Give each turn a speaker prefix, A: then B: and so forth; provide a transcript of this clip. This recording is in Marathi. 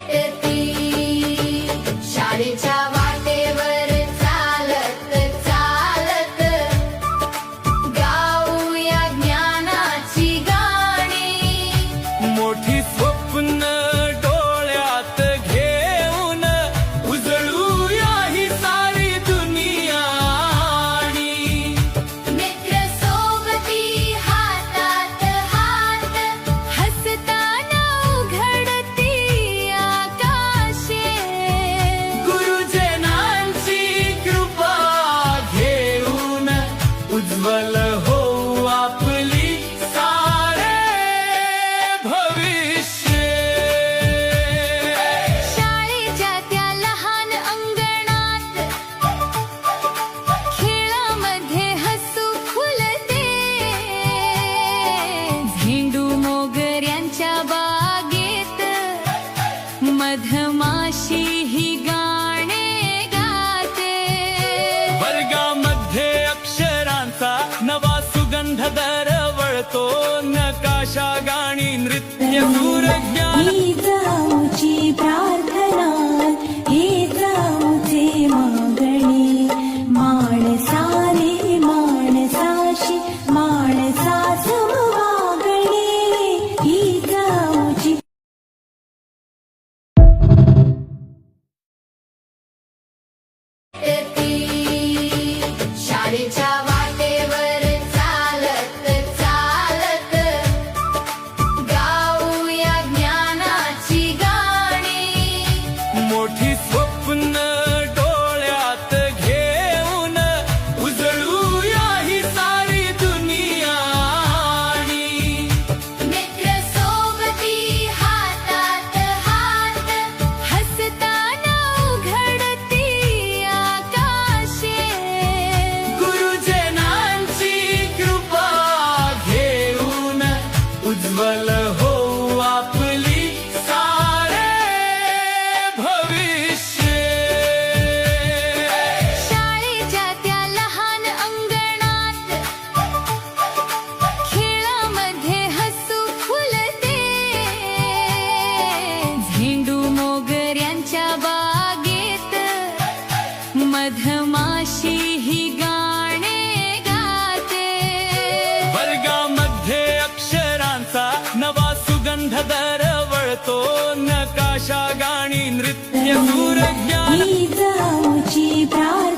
A: पेटती शाळेच्या वाटेवर चालत चालत गाऊया ज्ञानाची गाणी।
B: मोठी स्वप्न डोळ्यात घेऊन उजळूया ही सारी दुनिया।
A: मित्र सोबती हातात हात हसताना उघडती आकाशे।
B: गुरुजनांची कृपा घेऊन उज्ज्वल होऊ आपली सारे भविष्य।
A: शाळेच्या त्या लहान अंगणात खेळामध्ये हसू फुलते। झेंडू मोगऱ्यांच्या बागेत मधमाशी ही गाणे गाते।
B: वर्गामध्ये अक्षरांचा नवा सुगंध दरवळतो। नकाशा गाणी नृत्य सूरज्ञान
C: हीच आमची प्रार्थना, हीच आमचे मागणे। माणसाने माणसाशी माणसा समवागणे, हीच आमची
A: पेटती शाळेच्या वाटेवर चालत चालत गाऊया ज्ञानाची गाणी।
B: मोठी स्वप्न डोळ्यात घेऊन उजळूया ही सारी दुनिया।
A: मित्र सोबती हातात हात हसताना उघडती आकाशे।
B: गुरुजनांची कृपा घेऊन उज्ज्वल होऊ आपली सारे भविष्य।
A: शाळेच्या त्या लहान अंगणात खेळामध्ये हसू फुलते। झेंडू मोगऱ्यांच्या बागेत मधमाशी ही गाणे गाते।
B: वर्गामध्ये अक्षरांचा नवा सुगंध दरवळतो। नकाशा गाणी नृत्य सूरज्ञान
C: हीच आमची प्रार्थना,